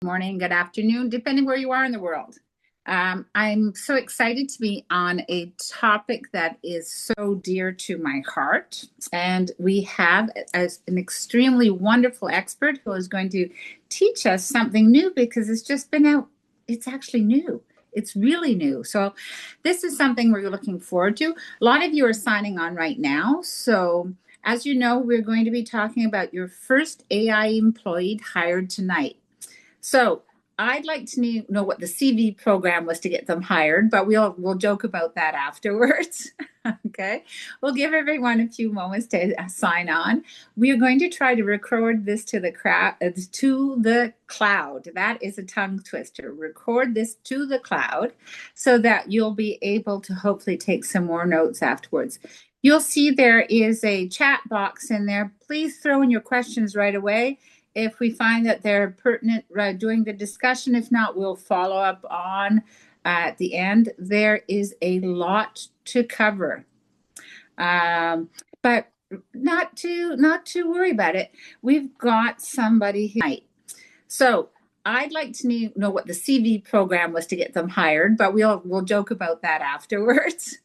Morning, good afternoon, depending where you are in the world. I'm so excited to be on a topic that is so dear to my heart. And we have an extremely wonderful expert who is going to teach us something new because it's just been out. It's actually new. It's really new. So, this is something we're looking forward to. A lot of you are signing on right now. So, as you know, we're going to be talking about your first AI employee hired tonight. So I'd like to know what the CV program was to get them hired, but we'll joke about that afterwards. Okay, we'll give everyone a few moments to sign on. We are going to try to record this to the cloud. That is a tongue twister. Record this to the cloud so that you'll be able to hopefully take some more notes afterwards. You'll see there is a chat box in there. Please throw in your questions right away if we find that they're pertinent during the discussion. If not, we'll follow up on at the end. There is a lot to cover, but not to worry about it. We've got somebody here. So I'd like to know what the CV program was to get them hired, but we'll joke about that afterwards.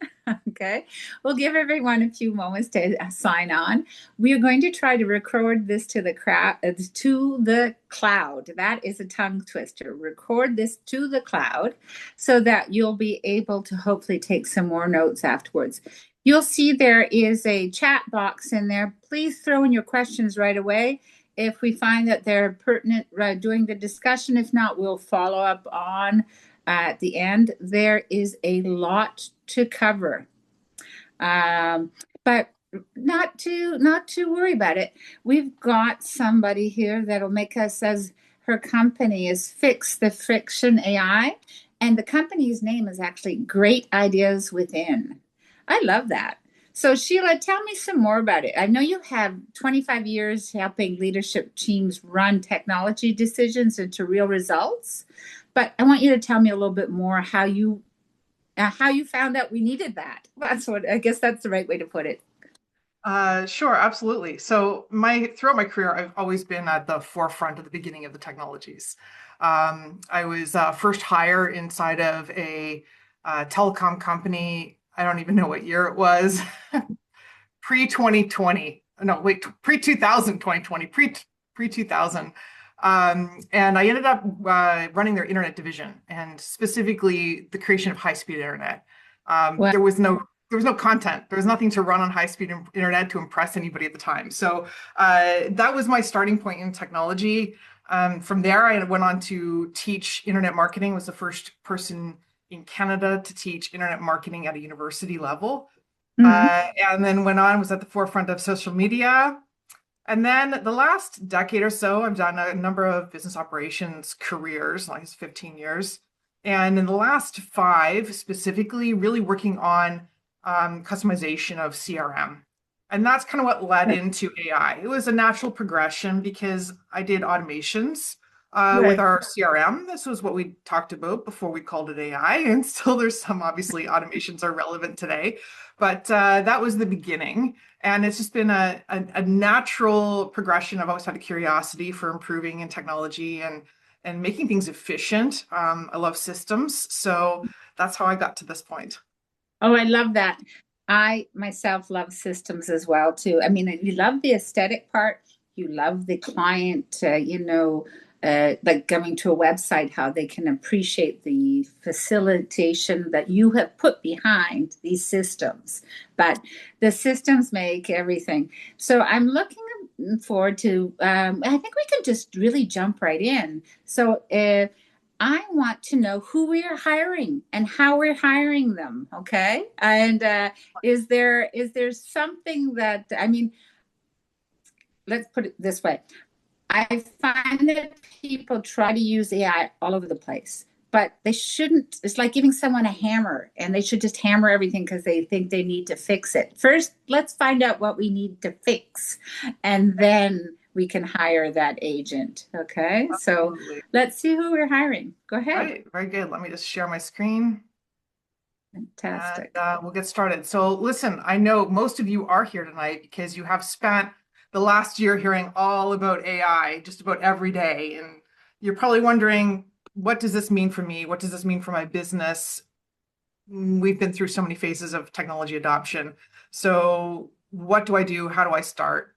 Okay, we'll give everyone a few moments to sign on. We are going to try to record this to the cloud. That is a tongue twister. Record this to the cloud so that you'll be able to hopefully take some more notes afterwards. You'll see there is a chat box in there. Please throw in your questions right away if we find that they're pertinent during the discussion. If not, we'll follow up on at the end. There is a lot to cover, but not to worry about it. We've got somebody here that'll make us, as her company is FixTheFriction.ai, and the company's name is actually Great Ideas Within. I love that. So, Sheila, tell me some more about it. I know you have 25 years helping leadership teams run technology decisions into real results, but I want you to tell me a little bit more how you found out we needed that. I guess that's the right way to put it. Sure, absolutely. So throughout my career, I've always been at the forefront of the beginning of the technologies. I was first hire inside of a telecom company. I don't even know what year it was. Pre-2020. No, wait, pre-2000, 2020, pre-2000. And I ended up running their internet division, and specifically the creation of high-speed internet. Well, There was no content. There was nothing to run on high-speed internet to impress anybody at the time. So that was my starting point in technology. From there, I went on to teach internet marketing. Was the first person in Canada to teach internet marketing at a university level. mhm. And then was at the forefront of social media. And then the last decade or so, I've done a number of business operations careers, like 15 years. And in the last 5, specifically, really working on customization of CRM. And that's kind of what led into AI. It was a natural progression because I did automations with Right. our CRM. This was what we talked about before we called it AI. And still there's some, obviously, automations are relevant today. But that was the beginning. And it's just been a natural progression. I've always had a curiosity for improving in technology and making things efficient. I love systems. So that's how I got to this point. Oh, I love that. I myself love systems as well too. I mean, you love the aesthetic part. You love the client, like going to a website, how they can appreciate the facilitation that you have put behind these systems. But the systems make everything. So I'm looking forward to. I think we can just really jump right in. So. I want to know who we are hiring and how we're hiring them. Okay. And is there something that, I mean, let's put it this way. I find that people try to use AI all over the place, but they shouldn't. It's like giving someone a hammer and they should just hammer everything because they think they need to fix it. First, let's find out what we need to fix, and then we can hire that agent. Okay. So Absolutely. let's see who we're hiring. Go ahead. Right, very good. Let me just share my screen and Fantastic. we'll get started. So listen, I know most of you are here tonight because you have spent the last year hearing all about AI just about every day. And You're probably wondering, what does this mean for me? What does this mean for my business? We've been through so many phases of technology adoption. So what do I do? How do I start?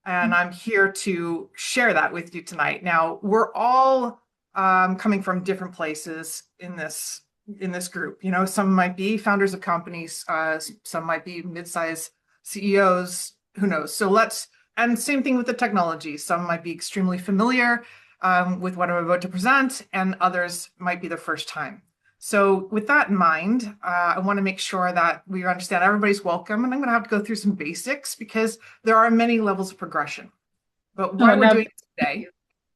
And I'm here to share that with you tonight. Now, we're all coming from different places in this group. You know, some might be founders of companies, some might be mid-sized CEOs, who knows? And same thing with the technology. Some might be extremely familiar with what I'm about to present, and others might be their first time. So with that in mind, I want to make sure that we understand everybody's welcome, and I'm going to have to go through some basics because there are many levels of progression. But Oh, why I we're love doing it today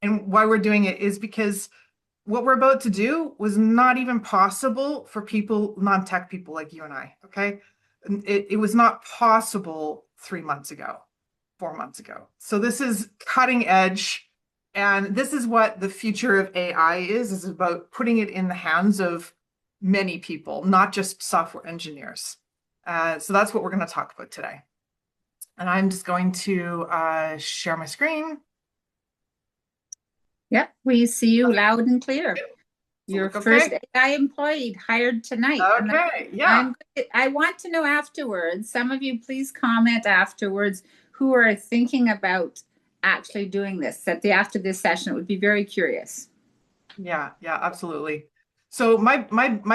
and why we're doing it is because what we're about to do was not even possible for people, non-tech people like you and I, okay? It was not possible 3 months ago, 4 months ago. So this is cutting edge, and this is what the future of AI is about putting it in the hands of many people, not just software engineers. So that's what we're going to talk about today. And I'm just going to share my screen. Yep, we see you loud and clear. Does it Your look first okay? AI employee hired tonight. And Okay, yeah. I want to know afterwards, some of you please comment afterwards who are thinking about actually doing this after this session. It would be very curious. Yeah, absolutely. So my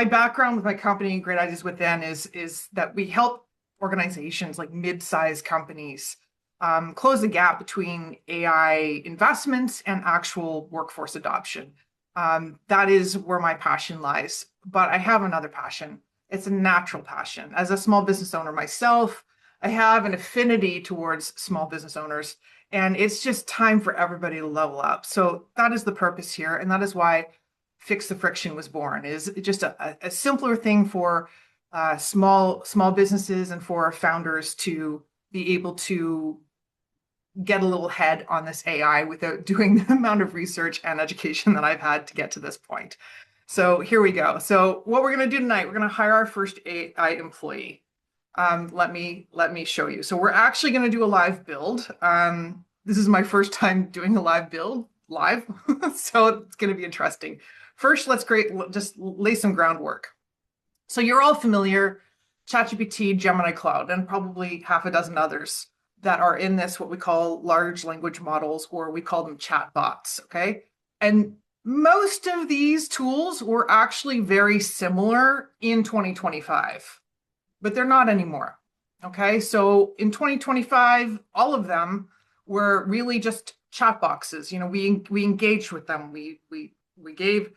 background with my company, Great Ideas Within, is that we help organizations like mid-sized companies close the gap between AI investments and actual workforce adoption. That is where my passion lies. But I have another passion. It's a natural passion. As a small business owner myself, I have an affinity towards small business owners, and it's just time for everybody to level up. So that is the purpose here, and that is why Fix the Friction was born. Is just a simpler thing for small businesses and for founders to be able to get a little head on this AI without doing the amount of research and education that I've had to get to this point. So here we go. So what we're going to do tonight, we're going to hire our first AI employee. Let me show you. So we're actually going to do a live build. This is my first time doing a live build live, so it's going to be interesting. First, just lay some groundwork. So you're all familiar, ChatGPT, Gemini Cloud, and probably half a dozen others that are in this, what we call large language models, or we call them chatbots, okay? And most of these tools were actually very similar in 2025, but they're not anymore. Okay, so in 2025, all of them were really just chat boxes. You know, we engaged with them. We gave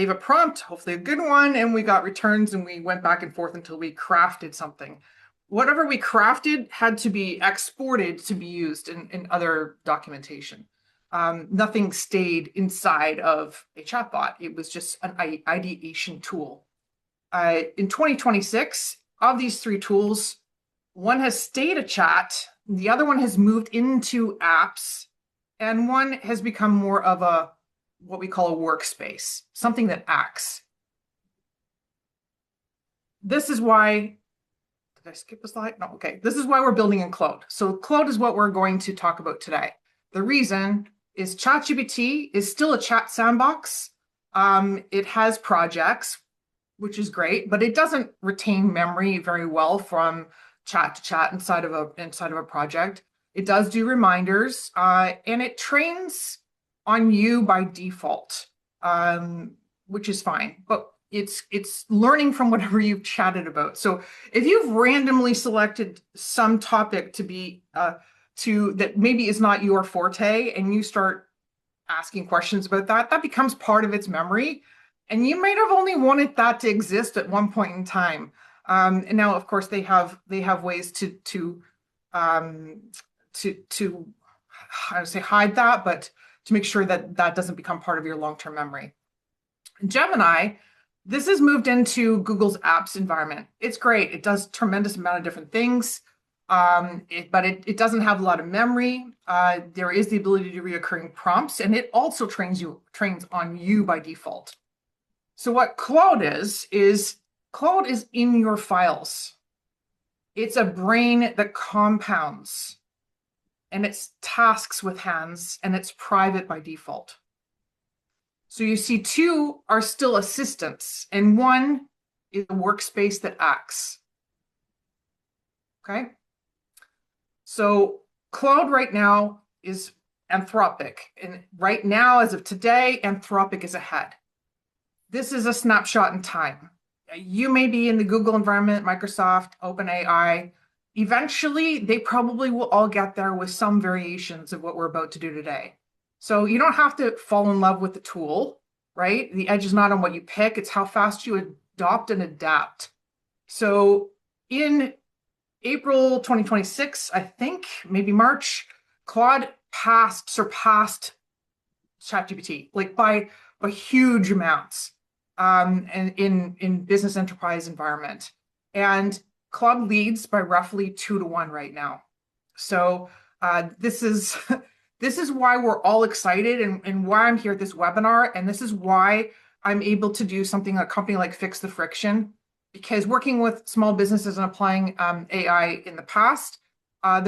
a prompt, hopefully a good one, and we got returns, and we went back and forth until we crafted something. Whatever we crafted had to be exported to be used in other documentation. Nothing stayed inside of a chatbot. It was just an ideation tool. In 2026, of these three tools, one has stayed a chat, the other one has moved into apps, and one has become more of a what we call a workspace, something that acts. This is why, did I skip a slide? No, okay. This is why we're building in Claude. So Claude is what we're going to talk about today. The reason is ChatGPT is still a chat sandbox. It has projects, which is great, but it doesn't retain memory very well from chat to chat inside of a project. It does do reminders, and it trains on you by default, which is fine. But it's learning from whatever you've chatted about. So if you've randomly selected some topic to be that maybe is not your forte, and you start asking questions about that, that becomes part of its memory. And you might have only wanted that to exist at one point in time. And now, of course, they have ways to I would say hide that, but to make sure that that doesn't become part of your long-term memory. Gemini, this has moved into Google's apps environment. It's great. It does tremendous amount of different things, but it doesn't have a lot of memory. There is the ability to do reoccurring prompts, and it also trains on you by default. So what Claude is Claude is in your files. It's a brain that compounds, and it's tasks with hands, and it's private by default. So you see two are still assistants, and one is a workspace that acts. Okay. So Claude right now is Anthropic. And right now, as of today, Anthropic is ahead. This is a snapshot in time. You may be in the Google environment, Microsoft, OpenAI. Eventually, they probably will all get there with some variations of what we're about to do today. So you don't have to fall in love with the tool, right? The edge is not on what you pick, it's how fast you adopt and adapt. So in April 2026, I think, maybe March, Claude surpassed ChatGPT, like by huge amounts, and in business enterprise environment. And Claude leads by roughly 2 to 1 right now. So this is this is why we're all excited, and why I'm here at this webinar, and this is why I'm able to do something a company like Fix the Friction, because working with small businesses and applying AI in the past, I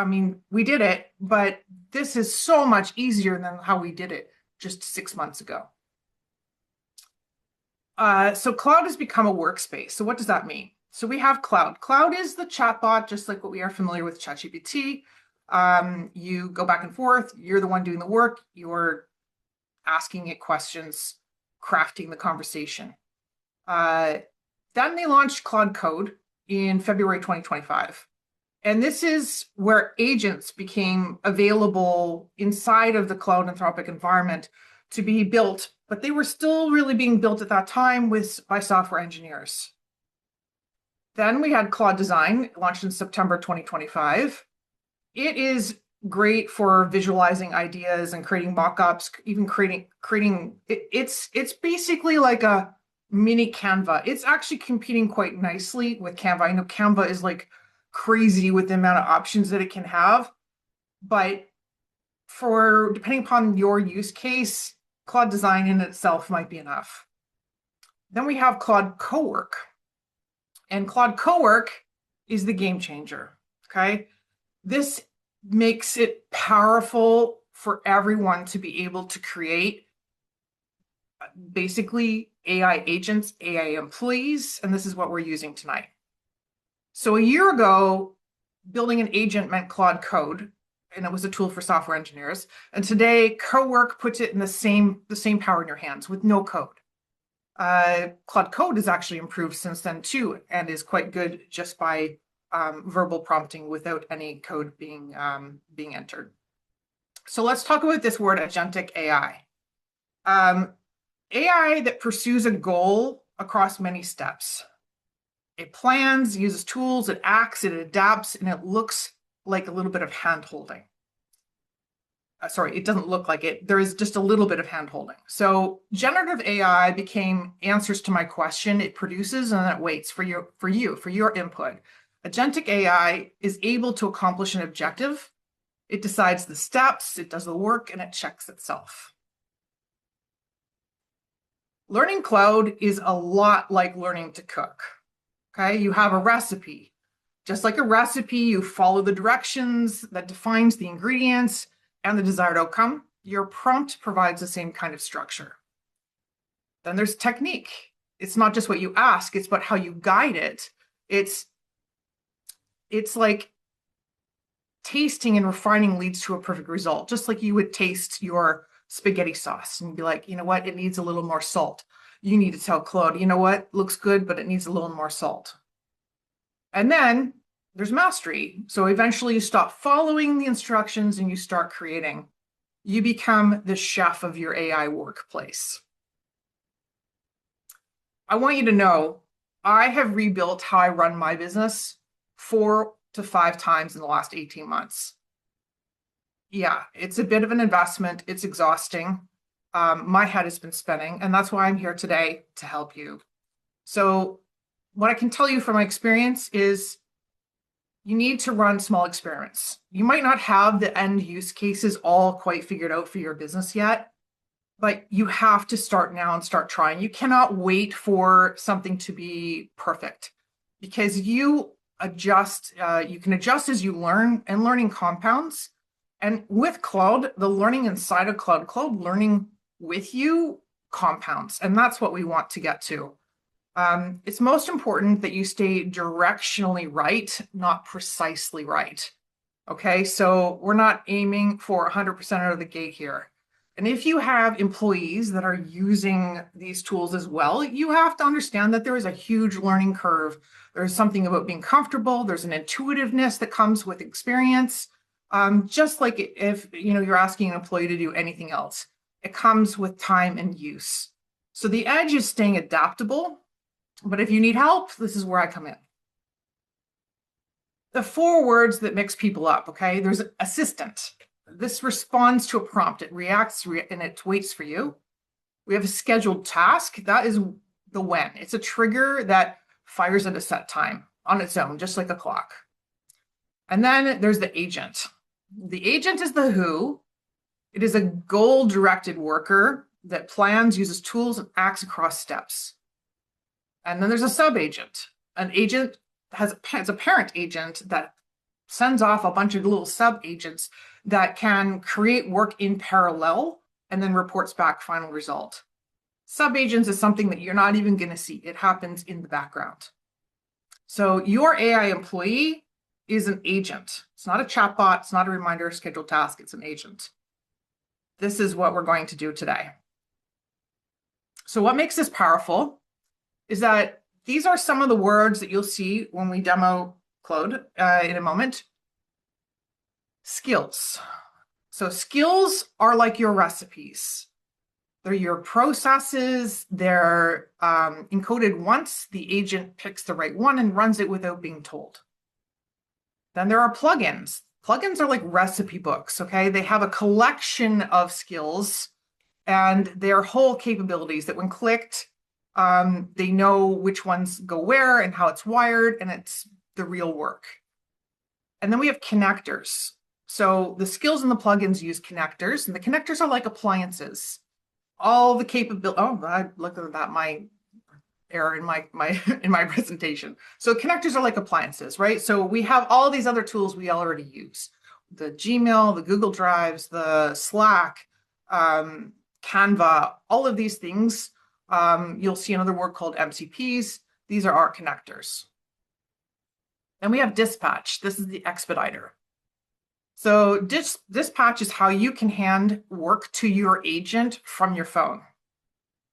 mean, we did it, but this is so much easier than how we did it just 6 months ago. So Claude has become a workspace. So what does that mean? So we have Claude. Claude is the chatbot, just like what we are familiar with ChatGPT. You go back and forth. You're the one doing the work. You're asking it questions, crafting the conversation. Then they launched Claude Code in February 2025. And this is where agents became available inside of the Claude Anthropic environment to be built, but they were still really being built at that time by software engineers. Then we had Claude Design, launched in September 2025. It is great for visualizing ideas and creating mock-ups, even creating it's basically like a mini Canva. It's actually competing quite nicely with Canva. I know Canva is like crazy with the amount of options that it can have, but for depending upon your use case, Claude Design in itself might be enough. Then we have Claude Cowork, and Claude Cowork is the game changer. Okay, this makes it powerful for everyone to be able to create basically AI agents, AI employees, and this is what we're using tonight. So a year ago, building an agent meant Claude Code, and it was a tool for software engineers. And today, Cowork puts it in the same power in your hands with no code. Claude Code has actually improved since then too, and is quite good just by verbal prompting without any code being entered. So let's talk about this word, Agentic AI. AI that pursues a goal across many steps. It plans, uses tools, it acts, it adapts, and it looks like a little bit of hand-holding. Sorry, it doesn't look like it. There is just a little bit of hand-holding. So generative AI became answers to my question. It produces and then it waits for your input. Agentic AI is able to accomplish an objective. It decides the steps, it does the work, and it checks itself. Learning Claude is a lot like learning to cook. Okay, you have a recipe. Just like a recipe, you follow the directions that defines the ingredients and the desired outcome. Your prompt provides the same kind of structure. Then there's technique. It's not just what you ask, it's about how you guide it. It's like tasting and refining leads to a perfect result, just like you would taste your spaghetti sauce and be like, you know what, it needs a little more salt. You need to tell Claude, you know what, looks good, but it needs a little more salt. And then there's mastery. So eventually you stop following the instructions and you start creating. You become the chef of your AI workplace. I want you to know, I have rebuilt how I run my business 4 to 5 times in the last 18 months. Yeah, it's a bit of an investment. It's exhausting. My head has been spinning, and that's why I'm here today to help you. So what I can tell you from my experience is you need to run small experiments. You might not have the end use cases all quite figured out for your business yet, but you have to start now and start trying. You cannot wait for something to be perfect, because you can adjust as you learn, and learning compounds. And with Claude, the learning inside of Claude learning with you compounds. And that's what we want to get to. It's most important that you stay directionally right, not precisely right. Okay, so we're not aiming for 100% out of the gate here. And if you have employees that are using these tools as well, you have to understand that there is a huge learning curve. There's something about being comfortable. There's an intuitiveness that comes with experience. Just like if you're asking an employee to do anything else, it comes with time and use. So the edge is staying adaptable. But if you need help, this is where I come in. The 4 words that mix people up, okay? There's assistant. This responds to a prompt. It reacts and it waits for you. We have a scheduled task. That is the when. It's a trigger that fires at a set time on its own, just like a clock. And then there's the agent. The agent is the who. It is a goal-directed worker that plans, uses tools, and acts across steps. And then there's a sub-agent. An agent has a parent agent that sends off a bunch of little sub-agents that can create work in parallel and then reports back final result. Sub-agents is something that you're not even going to see. It happens in the background. So your AI employee is an agent. It's not a chatbot. It's not a reminder, scheduled task. It's an agent. This is what we're going to do today. So what makes this powerful is that these are some of the words that you'll see when we demo Claude in a moment. Skills. So skills are like your recipes. They're your processes. They're encoded once the agent picks the right one and runs it without being told. Then there are plugins. Plugins are like recipe books, okay? They have a collection of skills and their whole capabilities that when clicked, they know which ones go where and how it's wired, and it's the real work. And then we have connectors. So the skills and the plugins use connectors, and the connectors are like appliances. All the capability. Oh, look at that, my error in my in my presentation. So connectors are like appliances, right? So we have all these other tools we already use: the Gmail, the Google Drives, the Slack, Canva, all of these things. You'll see another word called MCPs. These are our connectors. Then we have dispatch. This is the expediter. So dispatch is how you can hand work to your agent from your phone.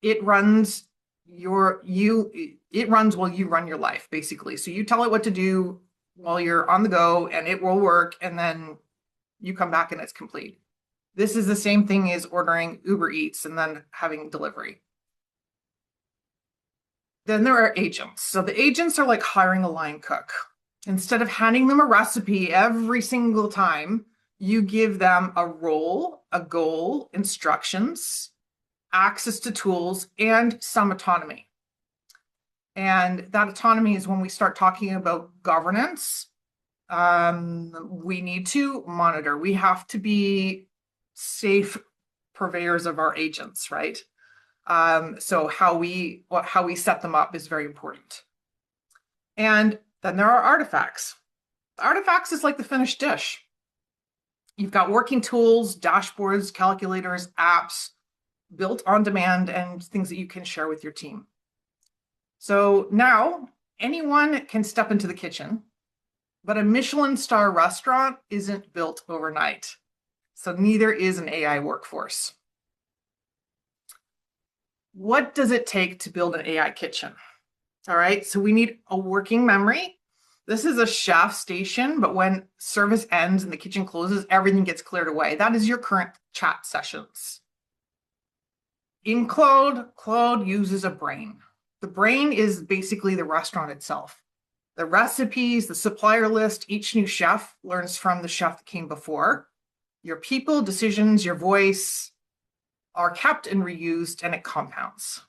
It runs while you run your life, basically. So you tell it what to do while you're on the go, and it will work, and then you come back and it's complete. This is the same thing as ordering Uber Eats and then having delivery. Then there are agents. So the agents are like hiring a line cook. Instead of handing them a recipe every single time, you give them a role, a goal, instructions, access to tools, and some autonomy. And that autonomy is when we start talking about governance. We need to monitor. We have to be safe purveyors of our agents, right? So how we set them up is very important. And then there are artifacts. Artifacts is like the finished dish. You've got working tools, dashboards, calculators, apps, built on demand, and things that you can share with your team. So now anyone can step into the kitchen, but a Michelin star restaurant isn't built overnight. So neither is an AI workforce. What does it take to build an AI kitchen? All right, so we need a working memory. This is a chef station, but when service ends and the kitchen closes, everything gets cleared away. That is your current chat sessions. In Claude uses a brain. The brain is basically the restaurant itself. The recipes, the supplier list, each new chef learns from the chef that came before. Your people, decisions, your voice are kept and reused, and it compounds.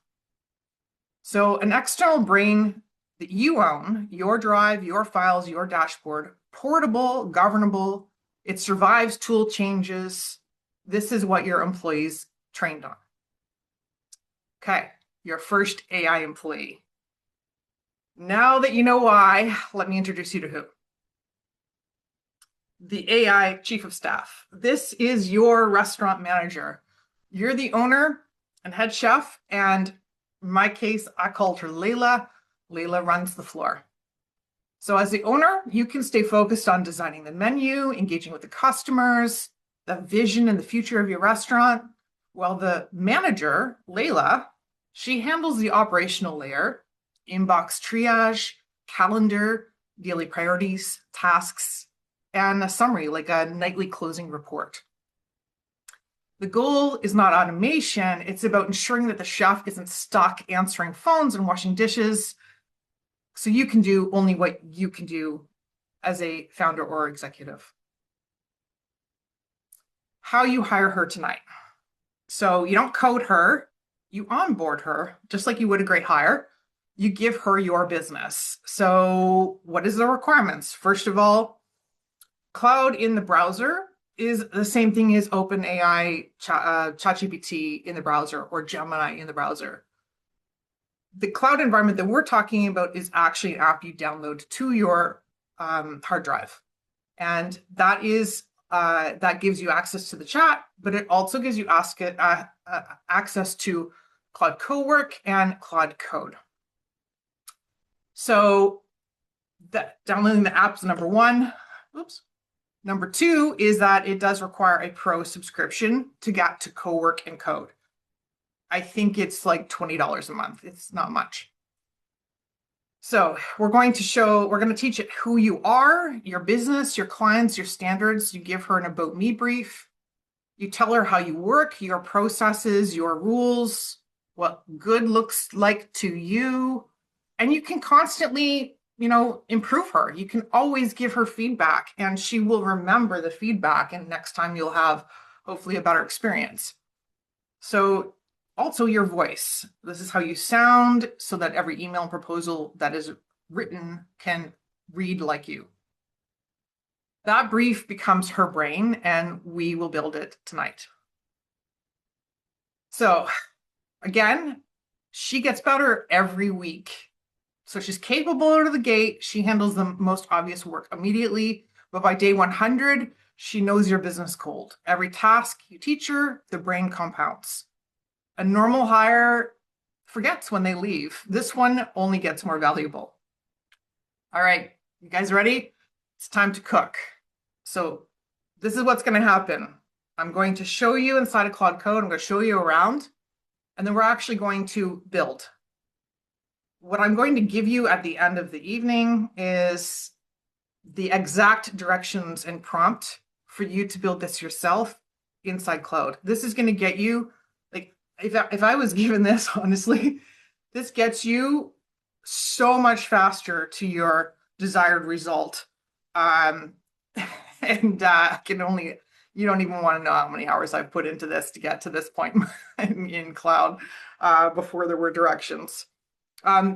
So an external brain that you own, your drive, your files, your dashboard, portable, governable, it survives tool changes. This is what your employees trained on. Okay, your first AI employee. Now that you know why, let me introduce you to who. the AI chief of staff. This is your restaurant manager. You're the owner and head chef, and in my case, I called her Layla. Layla runs the floor. So as the owner, you can stay focused on designing the menu, engaging with the customers, the vision and the future of your restaurant. While the manager, Layla, she handles the operational layer, inbox triage, calendar, daily priorities, tasks, and a summary like a nightly closing report. The goal is not automation, it's about ensuring that the chef isn't stuck answering phones and washing dishes, so you can do only what you can do as a founder or executive. How you hire her tonight. So you don't code her, you onboard her, just like you would a great hire. You give her your business. So what is the requirements? First of all, Claude in the browser is the same thing as OpenAI ChatGPT in the browser or Gemini in the browser. The cloud environment that we're talking about is actually an app you download to your hard drive. And that gives you access to the chat, but it also gives you access to Claude Cowork and Claude Code. So downloading the app is number one. Oops. Number two is that it does require a pro subscription to get to Cowork and Code. I think it's like $20 a month. It's not much. So we're going to teach it who you are, your business, your clients, your standards. You give her an about me brief. You tell her how you work, your processes, your rules, what good looks like to you. And you can constantly, improve her. You can always give her feedback and she will remember the feedback. And next time you'll have hopefully a better experience. So also your voice. This is how you sound so that every email and proposal that is written can read like you. That brief becomes her brain and we will build it tonight. So again, she gets better every week. So she's capable out of the gate. She handles the most obvious work immediately. But by day 100, she knows your business cold. Every task you teach her, the brain compounds. A normal hire forgets when they leave. This one only gets more valuable. All right, you guys ready? It's time to cook. So this is what's going to happen. I'm going to show you inside of Claude Code. I'm going to show you around, and then we're actually going to build. What I'm going to give you at the end of the evening is the exact directions and prompt for you to build this yourself inside Claude. This is going to get you, like, if I was given this, honestly, this gets you so much faster to your desired result. And you don't even want to know how many hours I've put into this to get to this point in Claude before there were directions.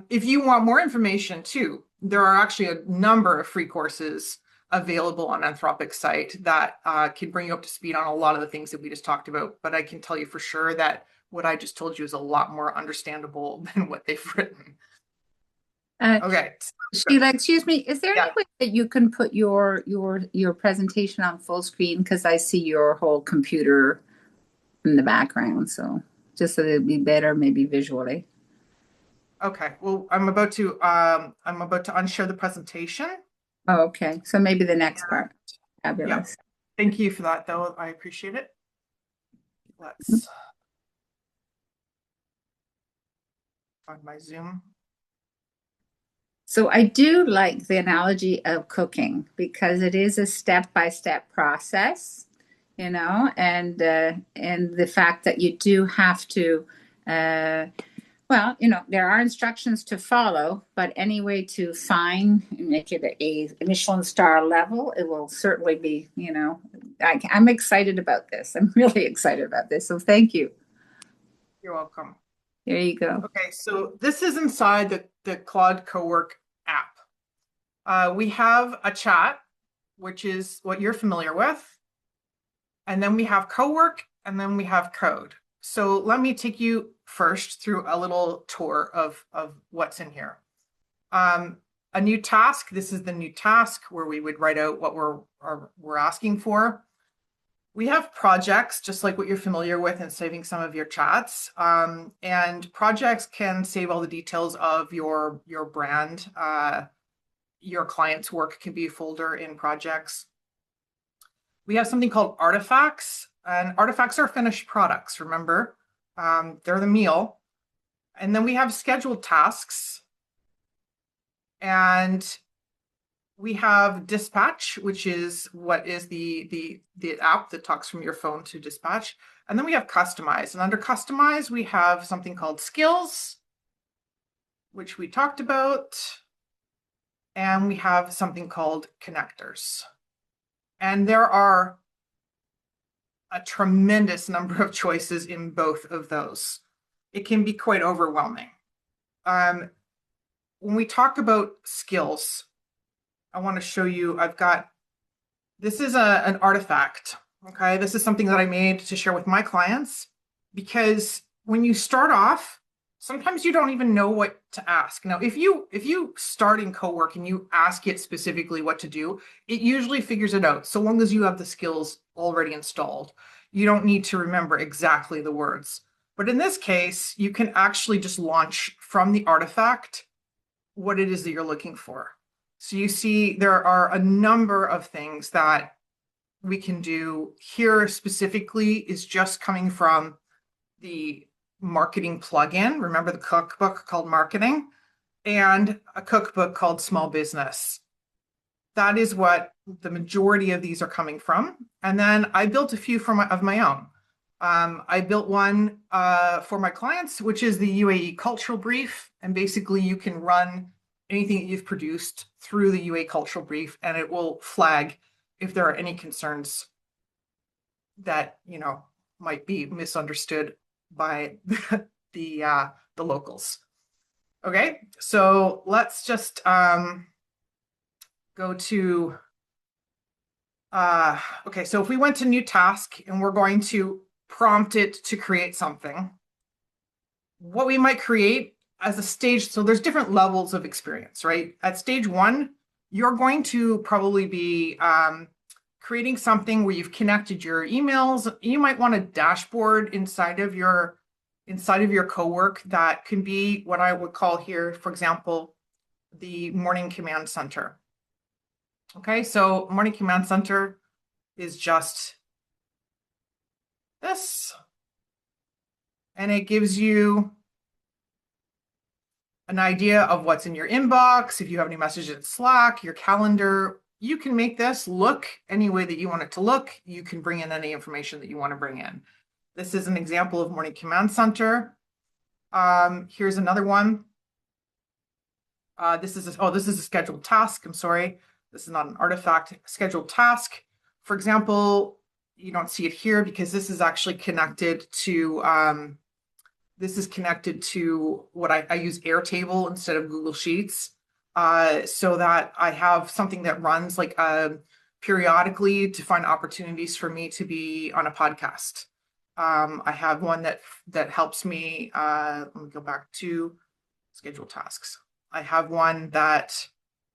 If you want more information too, there are actually a number of free courses available on Anthropic's site that can bring you up to speed on a lot of the things that we just talked about. But I can tell you for sure that what I just told you is a lot more understandable than what they've written. Okay. Sheila, excuse me, is there any way that you can put your presentation on full screen? Because I see your whole computer in the background, so just so that it'd be better maybe visually. Okay. Well, I'm about to unshare the presentation. Oh, okay. So maybe the next part. Fabulous. Yeah. Thank you for that, though. I appreciate it. Let's find my Zoom. So I do like the analogy of cooking because it is a step-by-step process, and the fact that you do have to, there are instructions to follow, but any way to make it a Michelin star level, it will certainly be, I'm excited about this. I'm really excited about this. So thank you. You're welcome. There you go. Okay, so this is inside the Claude Cowork app. We have a chat, which is what you're familiar with. And then we have Cowork, and then we have Code. So let me take you first through a little tour of what's in here. A new task, this is the new task where we would write out what we're asking for. We have projects, just like what you're familiar with in saving some of your chats. And projects can save all the details of your brand. Your client's work can be a folder in projects. We have something called artifacts, and artifacts are finished products, remember? They're the meal. And then we have scheduled tasks. And we have dispatch, which is what is the app that talks from your phone to dispatch. And then we have customize. And under customize, we have something called skills, which we talked about. And we have something called connectors. And there are a tremendous number of choices in both of those. It can be quite overwhelming. When we talk about skills, I want to show you, this is an artifact, okay? This is something that I made to share with my clients, because when you start off, sometimes you don't even know what to ask. Now, if you start in co-work and you ask it specifically what to do, it usually figures it out, so long as you have the skills already installed. You don't need to remember exactly the words. But in this case, you can actually just launch from the artifact what it is that you're looking for. So you see there are a number of things that we can do. Here specifically is just coming from the marketing plugin. Remember the cookbook called Marketing and a cookbook called Small Business. That is what the majority of these are coming from. And then I built a few of my own. I built one for my clients, which is the UAE cultural brief. And basically you can run anything that you've produced through the UA cultural brief, and it will flag if there are any concerns that, might be misunderstood by the locals. Okay, so let's just go to, okay, so if we went to new task and we're going to prompt it to create something, what we might create as a stage, so there's different levels of experience, right? At stage one, you're going to probably be creating something where you've connected your emails. You might want a dashboard inside of your co-work that can be what I would call here, for example, the morning command center. Okay, so morning command center is just this, and it gives you an idea of what's in your inbox. If you have any messages in Slack, your calendar, you can make this look any way that you want it to look. You can bring in any information that you want to bring in. This is an example of Morning Command Center. Here's another one. This is a scheduled task. I'm sorry. This is not an artifact. Scheduled task. For example, you don't see it here because this is actually connected to what I use Airtable instead of Google Sheets, so that I have something that runs like periodically to find opportunities for me to be on a podcast. I have one that helps me. Let me go back to schedule tasks. I have one that,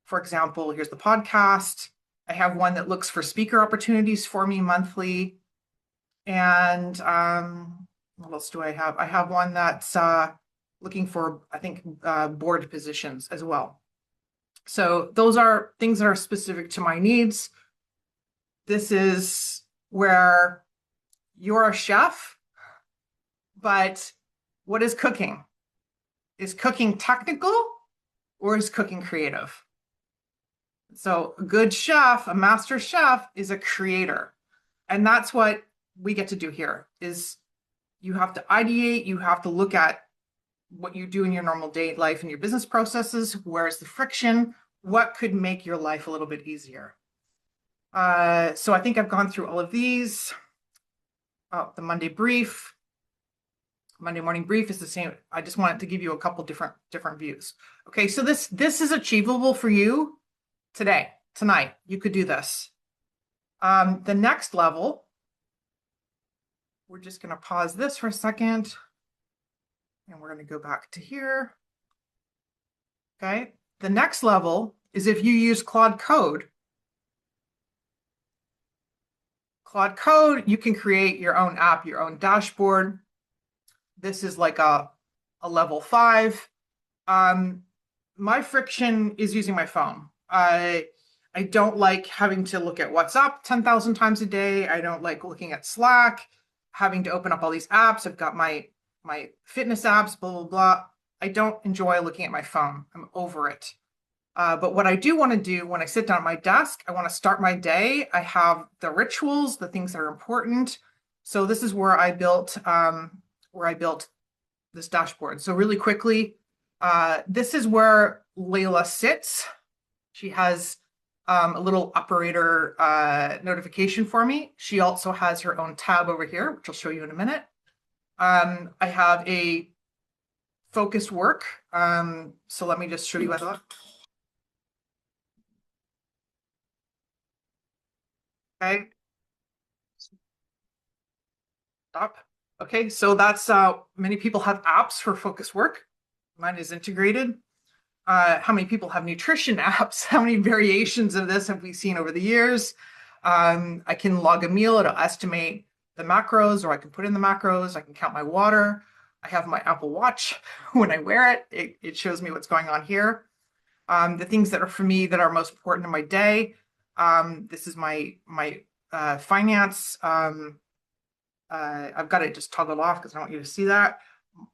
for example, here's the podcast. I have one that looks for speaker opportunities for me monthly. And what else do I have? I have one that's looking for, I think, board positions as well. So those are things that are specific to my needs. This is where you're a chef, but what is cooking? Is cooking technical or is cooking creative? So a good chef, a master chef, is a creator. And that's what we get to do here, is you have to ideate, you have to look at what you do in your normal day life and your business processes. Where's the friction? What could make your life a little bit easier? So I think I've gone through all of these. The Monday brief. Monday morning brief is the same. I just wanted to give you a couple different views. Okay, so this is achievable for you today, tonight. You could do this. The next level, we're just going to pause this for a second. And we're going to go back to here. Okay, The next level is if you use Claude Code. Claude Code, you can create your own app, your own dashboard. This is like a level 5. My friction is using my phone. I don't like having to look at WhatsApp 10,000 times a day. I don't like looking at Slack, having to open up all these apps. I've got my fitness apps, blah, blah, blah. I don't enjoy looking at my phone. I'm over it. But what I do want to do when I sit down at my desk, I want to start my day. I have the rituals, the things that are important. So this is where I built this dashboard. So really quickly, this is where Layla sits. She has a little operator notification for me. She also has her own tab over here, which I'll show you in a minute. I have a focused work. So let me just show you what that. Okay. Stop. Okay, so that's many people have apps for focus work. Mine is integrated. How many people have nutrition apps? How many variations of this have we seen over the years? I can log a meal, it'll estimate the macros, or I can put in the macros. I can count my water. I have my Apple Watch. When I wear it, it shows me what's going on here. The things that are for me that are most important in my day. This is my finance. I've got it just toggled off because I don't want you to see that.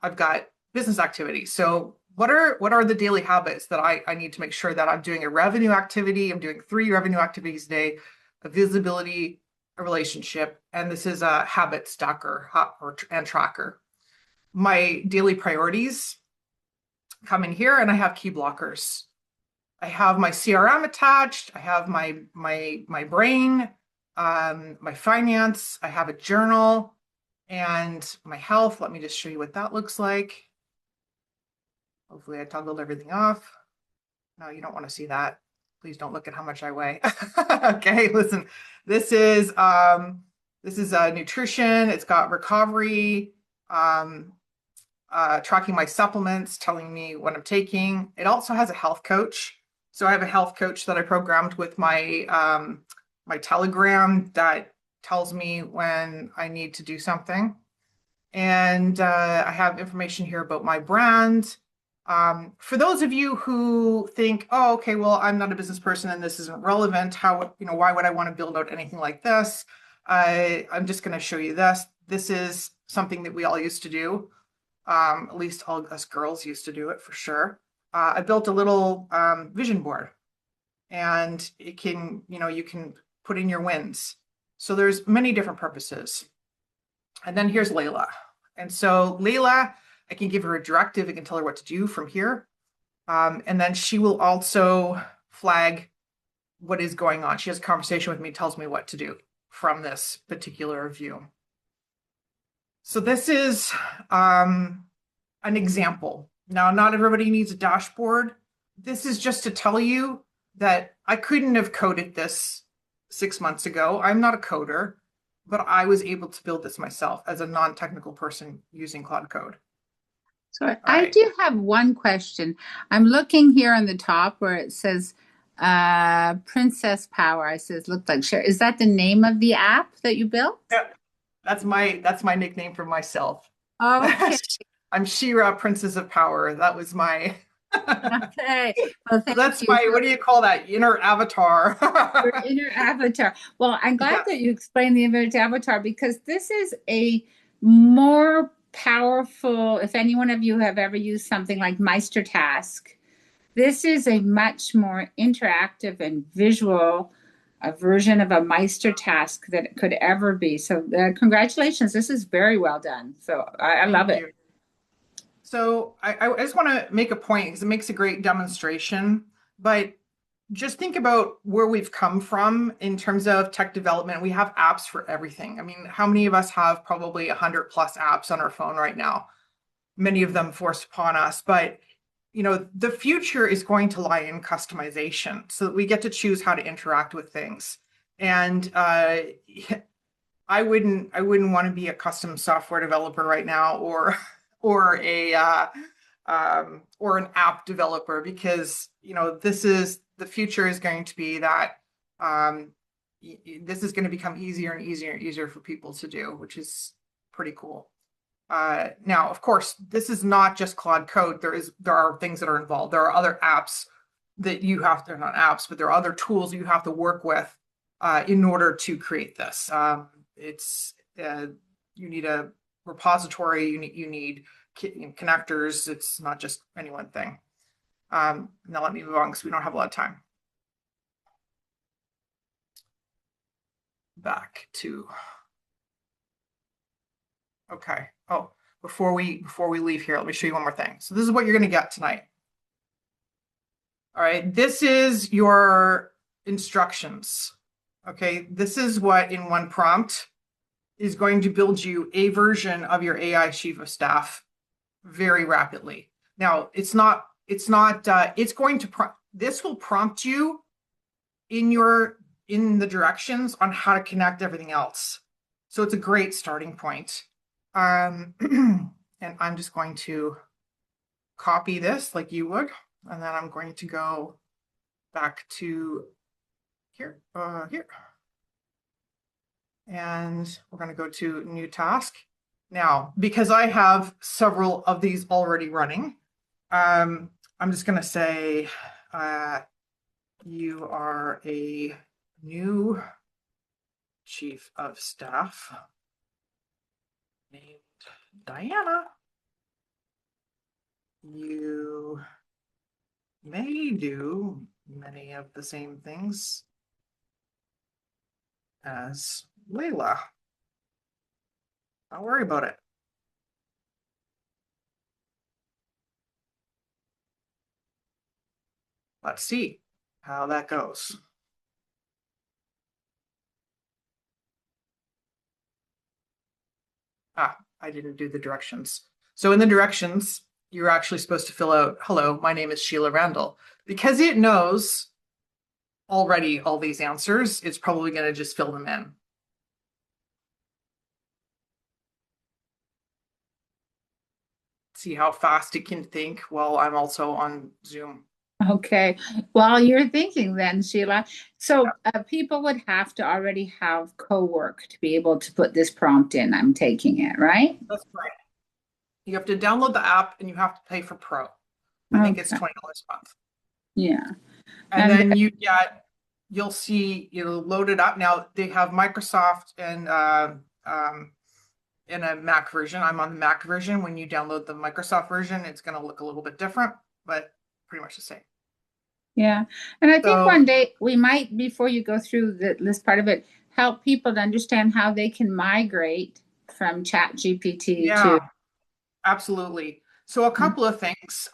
I've got business activities. So what are the daily habits that I need to make sure that I'm doing a revenue activity? I'm doing 3 revenue activities a day, a visibility, a relationship, and this is a habit stacker and tracker. My daily priorities come in here, and I have key blockers. I have my CRM attached. I have my brain, my finance. I have a journal, and my health. Let me just show you what that looks like. Hopefully I toggled everything off. No, you don't want to see that. Please don't look at how much I weigh. Okay, listen. This is nutrition. It's got recovery, tracking my supplements, telling me what I'm taking. It also has a health coach. So I have a health coach that I programmed with my my Telegram that tells me when I need to do something. And I have information here about my brand. For those of you who think, oh, okay, well, I'm not a business person and this isn't relevant, why would I want to build out anything like this? I'm just going to show you this. This is something that we all used to do. At least all us girls used to do it for sure. I built a little vision board, and it can, you can put in your wins. So there's many different purposes. And then here's Layla. And so Layla, I can give her a directive. I can tell her what to do from here. And then she will also flag what is going on. She has a conversation with me, tells me what to do from this particular view. So this is an example. Now, not everybody needs a dashboard. This is just to tell you that I couldn't have coded this 6 months ago. I'm not a coder, but I was able to build this myself as a non-technical person using Claude Code. So I do have one question. I'm looking here on the top where it says Princess Power. I says look like share. Is that the name of the app that you built? Yeah, that's my nickname for myself. Okay. I'm Sheila, Princess of Power. That was my Okay. Well, thank that's you. my, what do you call that? Inner avatar. Your inner avatar. Well, I'm glad that you explained the inner avatar, because this is a more powerful, if any one of you have ever used something like MeisterTask, this is a much more interactive and visual version of a MeisterTask that it could ever be. So congratulations. This is very well done. So I love it. So I just want to make a point because it makes a great demonstration, but just think about where we've come from in terms of tech development. We have apps for everything. I mean, how many of us have probably 100 plus apps on our phone right now? Many of them forced upon us, but the future is going to lie in customization so that we get to choose how to interact with things. And I wouldn't want to be a custom software developer right now, or a or an app developer, because this is the future is going to be that this is going to become easier and easier and easier for people to do, which is pretty cool. Now, of course, this is not just Claude Code. There are things that are involved. There are other apps that you have to, not apps, but there are other tools you have to work with in order to create this. You need a repository. You need connectors. It's not just any one thing. Now let me move on because we don't have a lot of time. Back to, okay. Oh, before we leave here, let me show you one more thing. So this is what you're going to get tonight. All right, this is your instructions. Okay, this is what in one prompt is going to build you a version of your AI chief of staff very rapidly. Now, this will prompt you in the directions on how to connect everything else. So it's a great starting point. And I'm just going to copy this like you would, and then I'm going to go back to here. And we're going to go to new task. Now, because I have several of these already running, I'm just going to say you are a new chief of staff named Diana. You may do many of the same things as Layla. Don't worry about it. Let's see how that goes. I didn't do the directions. So in the directions, you're actually supposed to fill out, hello, my name is Sheila Randall. Because it knows already all these answers, it's probably going to just fill them in. See how fast it can think while I'm also on Zoom. Okay. While you're thinking then, Sheila, so people would have to already have co-work to be able to put this prompt in. I'm taking it, right? That's right. You have to download the app and you have to pay for Pro. I think it's $20 a month. Yeah. And then you'll see it'll load it up. Now they have Microsoft and in a Mac version. I'm on the Mac version. When you download the Microsoft version, it's going to look a little bit different, but pretty much the same. Yeah. And I think one day we might, before you go through this part of it, help people to understand how they can migrate from ChatGPT to. Absolutely. So a couple of things.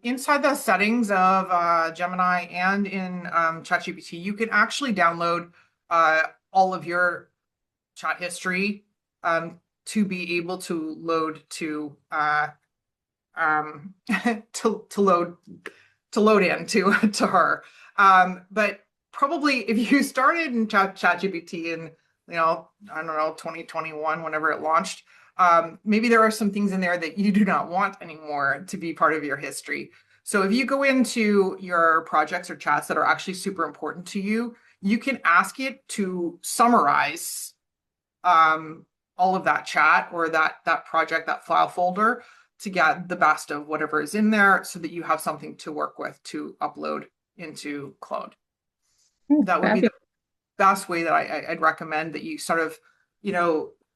Inside the settings of Gemini and in ChatGPT, you can actually download all of your chat history to be able to load to to load into to her. But probably if you started in ChatGPT in I don't know 2021, whenever it launched, maybe there are some things in there that you do not want anymore to be part of your history. So if you go into your projects or chats that are actually super important to you, you can ask it to summarize all of that chat or that project, that file folder, to get the best of whatever is in there so that you have something to work with to upload into Claude. That would be the best way that I'd recommend that you sort of,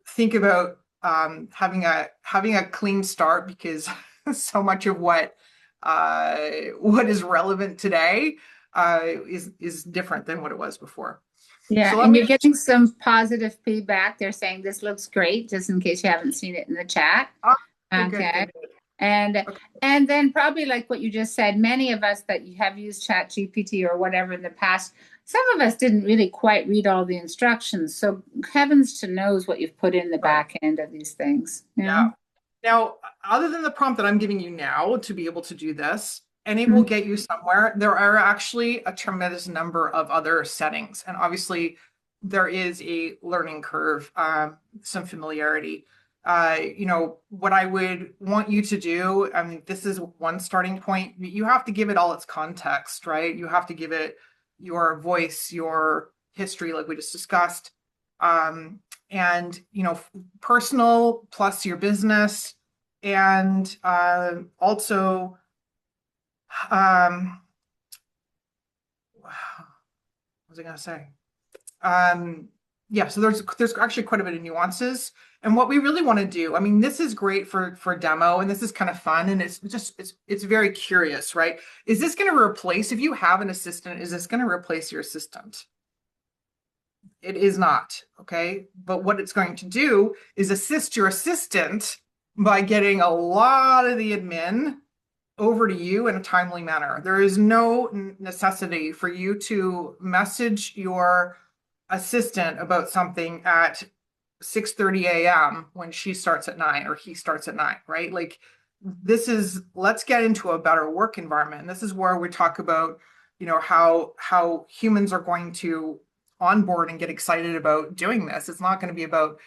think about having a clean start, because so much of what is relevant today is different than what it was before. Yeah, so and you're getting some positive feedback. They're saying this looks great, just in case you haven't seen it in the chat. Okay. Good. And then probably like what you just said, many of us that have used ChatGPT or whatever in the past, some of us didn't really quite read all the instructions. So heavens to knows what you've put in the back end of these things. Yeah. Now, other than the prompt that I'm giving you now to be able to do this, and it will get you somewhere, there are actually a tremendous number of other settings. And obviously there is a learning curve, some familiarity. What I would want you to do, I mean, this is one starting point. You have to give it all its context, right? You have to give it your voice, your history, like we just discussed. Um, and, personal plus your business. And also, um, what was I going to say? Yeah, so there's actually quite a bit of nuances. And what we really want to do, I mean, this is great for demo, and this is kind of fun, and it's very curious, right? Is this going to replace, if you have an assistant, is this going to replace your assistant? It is not, okay? But what it's going to do is assist your assistant by getting a lot of the admin over to you in a timely manner. There is no necessity for you to message your assistant about something at 6:30 a.m. when she starts at 9 or he starts at 9, right? Like let's get into a better work environment. And this is where we talk about, how humans are going to onboard and get excited about doing this. It's not going to be about,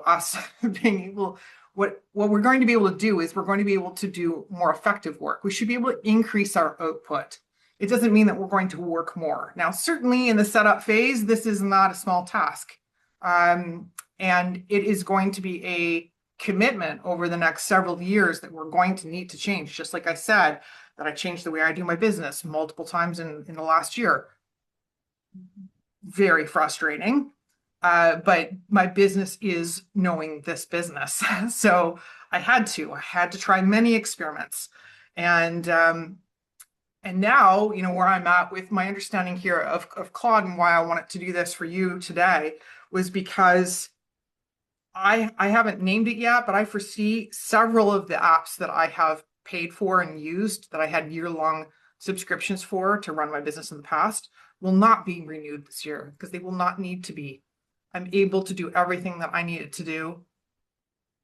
us being able, what we're going to be able to do is we're going to be able to do more effective work. We should be able to increase our output. It doesn't mean that we're going to work more. Now, certainly in the setup phase, this is not a small task. And it is going to be a commitment over the next several years that we're going to need to change. Just like I said, that I changed the way I do my business multiple times in the last year. Very frustrating. But my business is knowing this business. So I had to try many experiments. And now, where I'm at with my understanding here of Claude and why I wanted to do this for you today was because I haven't named it yet, but I foresee several of the apps that I have paid for and used that I had year-long subscriptions for to run my business in the past will not be renewed this year because they will not need to be. I'm able to do everything that I needed to do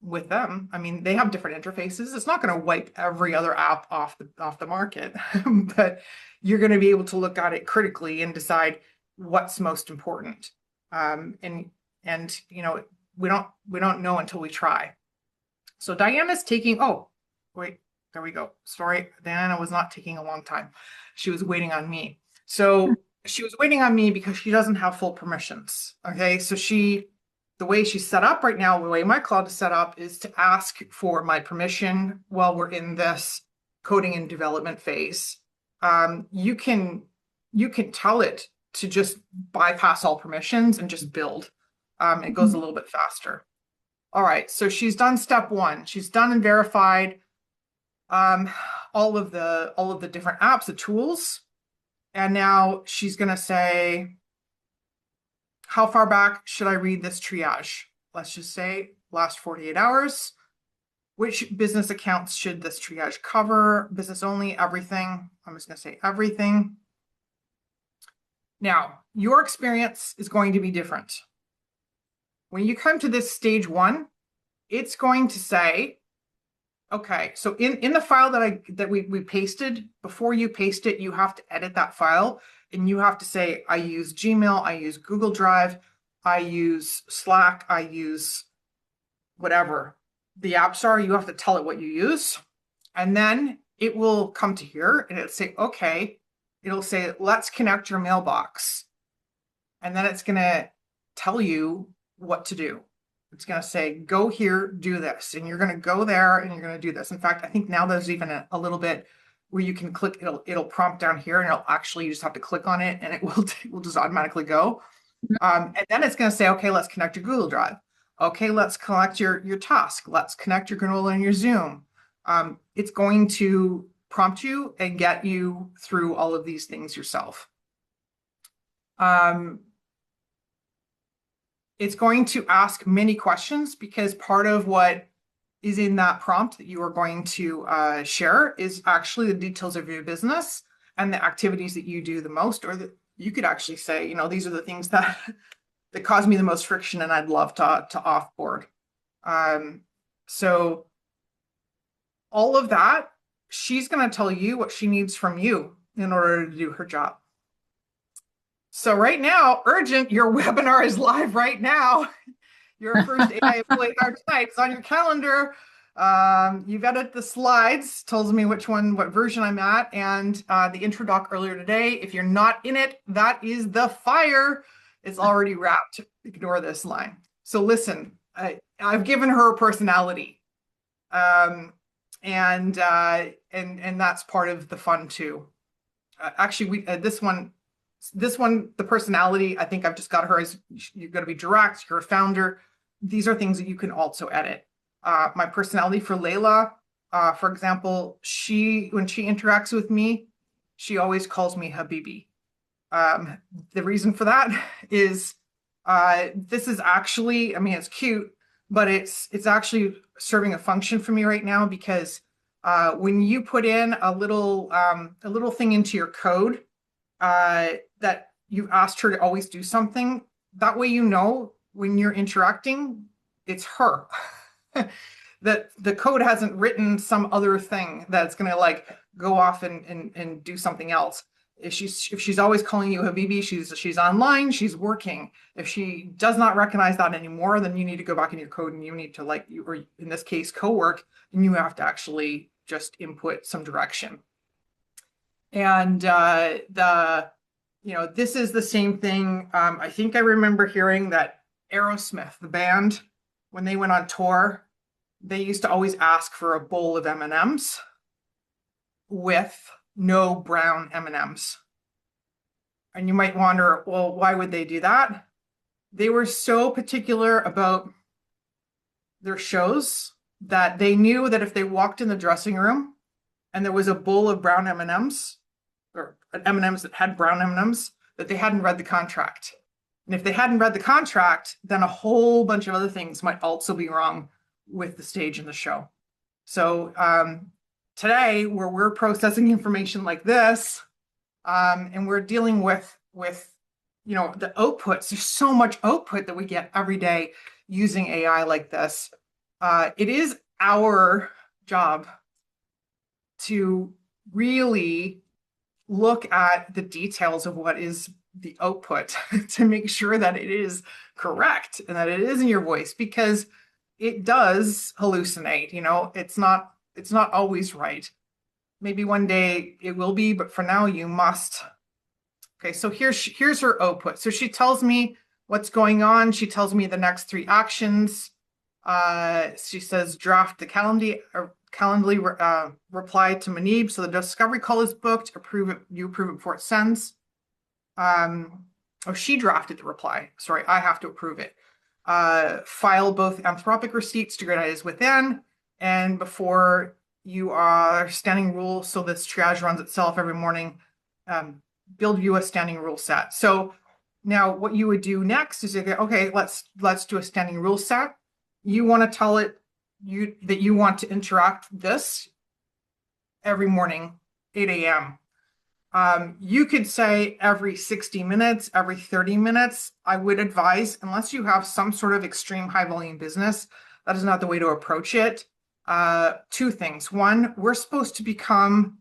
with them. I mean, they have different interfaces. It's not going to wipe every other app off the market, but you're going to be able to look at it critically and decide what's most important. And we don't know until we try. So Diana's taking, oh, wait, there we go. Sorry, Diana was not taking a long time. She was waiting on me. So she was waiting on me because she doesn't have full permissions. Okay, so the way she's set up right now, the way my Claude is set up is to ask for my permission while we're in this coding and development phase. You can tell it to just bypass all permissions and just build. It goes a little bit faster. All right, so she's done step one. She's done and verified all of the different apps, the tools. And now she's going to say, how far back should I read this triage? Let's just say last 48 hours. Which business accounts should this triage cover? Business only, everything. I'm just going to say everything. Now, your experience is going to be different. When you come to this stage one, it's going to say, okay, so in the file that we pasted, before you paste it, you have to edit that file and you have to say, I use Gmail, I use Google Drive, I use Slack, I use whatever the apps are. You have to tell it what you use. And then it will come to here and it'll say, okay, it'll say, let's connect your mailbox. And then it's going to tell you what to do. It's going to say, go here, do this. And you're going to go there and you're going to do this. In fact, I think now there's even a little bit where you can click, it'll prompt down here and it'll actually, you just have to click on it and it will just automatically go. And then it's going to say, okay, let's connect your Google Drive. Okay, let's collect your task. Let's connect your granola and your Zoom. It's going to prompt you and get you through all of these things yourself. It's going to ask many questions because part of what is in that prompt that you are going to share is actually the details of your business and the activities that you do the most, or that you could actually say, these are the things that cause me the most friction and I'd love to offboard. So all of that, she's going to tell you what she needs from you in order to do her job. So right now, urgent, your webinar is live right now. Your first AI employee hire tonight. It's on your calendar. You've edited the slides, tells me which one, what version I'm at, and the intro doc earlier today. If you're not in it, that is the fire. It's already wrapped. Ignore this line. So listen, I've given her a personality, and that's part of the fun too. Actually, this one, the personality, I think I've just got her as you're going to be direct. You're a founder. These are things that you can also edit. My personality for Layla, for example, when she interacts with me, she always calls me Habibi. The reason for that is this is actually, I mean, it's cute, but it's actually serving a function for me right now because when you put in a little thing into your code that you've asked her to always do something, that way you know when you're interacting, it's her. That the code hasn't written some other thing that's going to like go off and do something else. If she's always calling you Habibi, she's online, she's working. If she does not recognize that anymore, then you need to go back in your code and you need to or in this case, co-work, and you have to actually just input some direction. And this is the same thing. I think I remember hearing that Aerosmith, the band, when they went on tour, they used to always ask for a bowl of M&Ms with no brown M&Ms. And you might wonder, well, why would they do that? They were so particular about their shows that they knew that if they walked in the dressing room and there was a bowl of brown M&Ms or M&Ms that had brown M&Ms, that they hadn't read the contract. And if they hadn't read the contract, then a whole bunch of other things might also be wrong with the stage and the show. So today, where we're processing information like this, and we're dealing with the outputs, there's so much output that we get every day using AI like this. It is our job to really look at the details of what is the output to make sure that it is correct and that it is in your voice, because it does hallucinate. It's not always right. Maybe one day it will be, but for now you must. Okay, so here's her output. So she tells me what's going on. She tells me the next 3 actions. She says draft the Calendly reply to Manib. So the discovery call is booked. You approve it before it sends. She drafted the reply. Sorry, I have to approve it. File both Anthropic receipts to Great Ideas Within, and before you are standing rule, so this triage runs itself every morning. Build you a standing rule set. So now what you would do next is okay, let's do a standing rule set. You want to tell it that you want to interact this every morning, 8 a.m. You could say every 60 minutes, every 30 minutes. I would advise, unless you have some sort of extreme high volume business, that is not the way to approach it. 2 things. One, we're supposed to become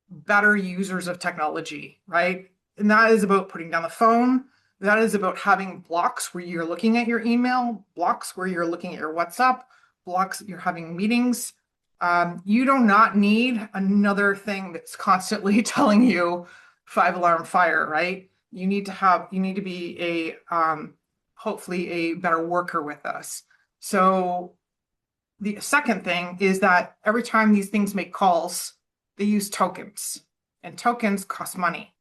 better users of technology, right? And that is about putting down the phone. That is about having blocks where you're looking at your email, blocks where you're looking at your WhatsApp, blocks you're having meetings. You do not need another thing that's constantly telling you 5-alarm fire, right? You need to be hopefully a better worker with us. So the second thing is that every time these things make calls, they use tokens, and tokens cost money.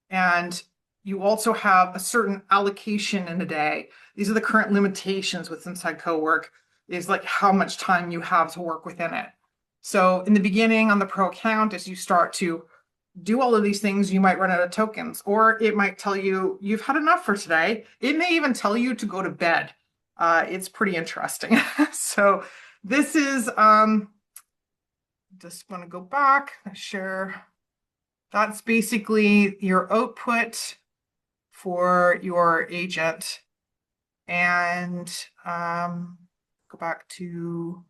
And you also have a certain allocation in a day. These are the current limitations with inside co-work, is like how much time you have to work within it. So in the beginning on the pro account, as you start to do all of these things, you might run out of tokens, or it might tell you you've had enough for today. It may even tell you to go to bed. It's pretty interesting. So this is, just want to go back, share. That's basically your output for your agent. And go back to,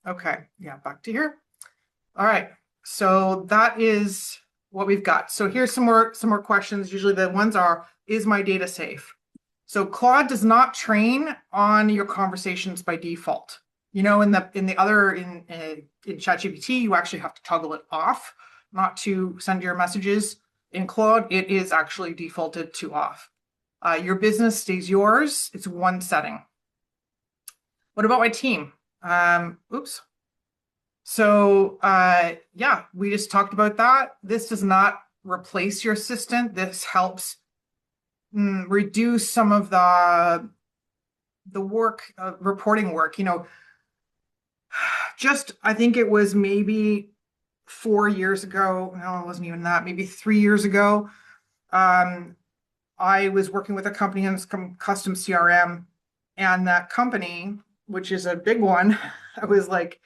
okay, yeah, back to here. All right, So that is what we've got. So here's some more questions. Usually the ones are, is my data safe? So Claude does not train on your conversations by default. In ChatGPT, you actually have to toggle it off, not to send your messages. In Claude, it is actually defaulted to off. Your business stays yours. It's one setting. What about my team? Oops. So yeah, we just talked about that. This does not replace your assistant. This helps reduce some of the work, reporting work. Just I think it was maybe 4 years ago. No, it wasn't even that. Maybe 3 years ago. I was working with a company on some custom CRM, and that company, which is a big one, I was like,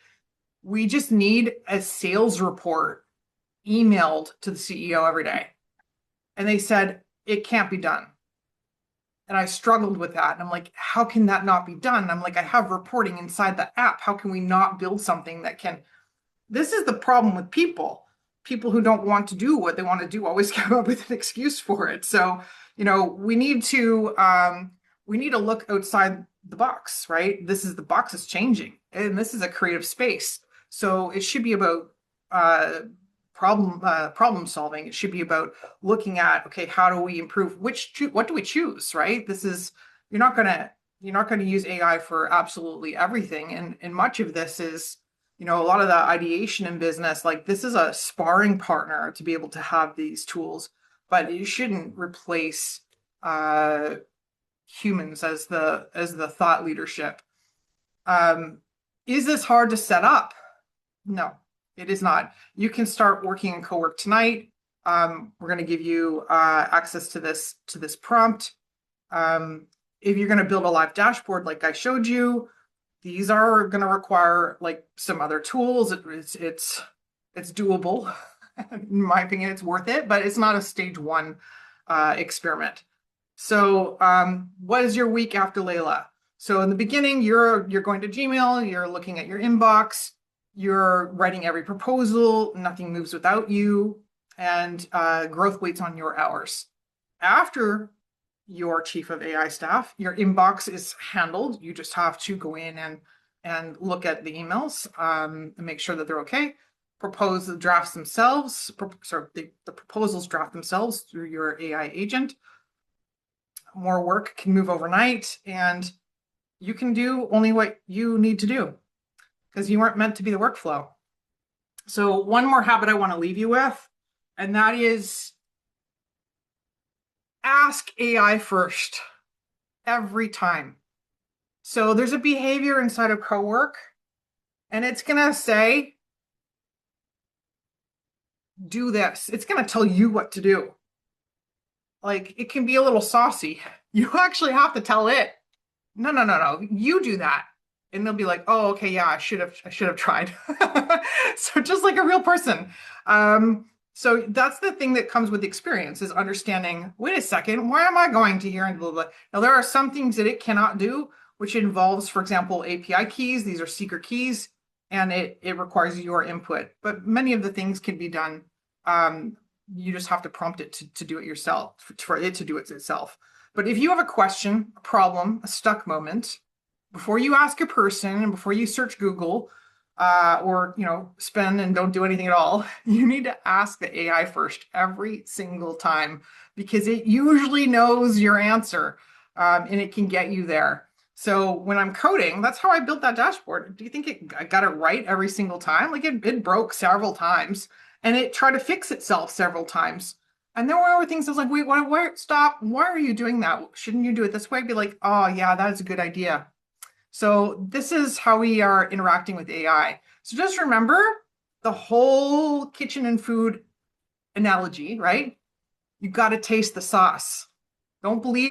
we just need a sales report emailed to the CEO every day. And they said, it can't be done. And I struggled with that. And I'm like, how can that not be done? I'm like, I have reporting inside the app. How can we not build something that can? This is the problem with people. People who don't want to do what they want to do always come up with an excuse for it. So, we need to look outside the box, right? The box is changing, and this is a creative space. So it should be about problem solving. It should be about looking at, okay, how do we improve? What do we choose, right? You're not gonna use AI for absolutely everything, and much of this is, a lot of the ideation in business, like this is a sparring partner to be able to have these tools, but it shouldn't replace humans as the thought leadership. Is this hard to set up? No, it is not. You can start working in co-work tonight. We're going to give you access to this prompt. If you're going to build a live dashboard like I showed you, these are going to require like some other tools. It's doable. In my opinion, it's worth it, but it's not a stage one experiment. So what is your week after Layla? So in the beginning, you're going to Gmail, you're looking at your inbox, you're writing every proposal, nothing moves without you, and growth waits on your hours. After your chief of AI staff, your inbox is handled. You just have to go in and look at the emails and make sure that they're okay. Propose the drafts themselves. The proposals draft themselves through your AI agent. More work can move overnight, and you can do only what you need to do because you weren't meant to be the workflow. So one more habit I want to leave you with, and that is ask AI first every time. So there's a behavior inside of co-work, and it's going to say, do this. It's going to tell you what to do. Like, it can be a little saucy. You actually have to tell it, no, you do that. And they'll be like, oh, okay, yeah, I should have tried. So just like a real person. So that's the thing that comes with experience, is understanding, wait a second, why am I going to here and blah, blah, blah. Now, there are some things that it cannot do, which involves, for example, API keys. These are secret keys, and it requires your input. But many of the things can be done. You just have to prompt it to do it yourself, for it to do it itself. But if you have a question, a problem, a stuck moment, before you ask a person and before you search Google, or spend and don't do anything at all, you need to ask the AI first every single time, because it usually knows your answer, and it can get you there. So when I'm coding, that's how I built that dashboard. Do you think I got it right every single time? Like it broke several times, and it tried to fix itself several times. And there were things I was like, wait, what, stop. Why are you doing that? Shouldn't you do it this way? I'd be like, oh yeah, that is a good idea. So this is how we are interacting with AI. So just remember the whole kitchen and food analogy, right? You got to taste the sauce. Don't believe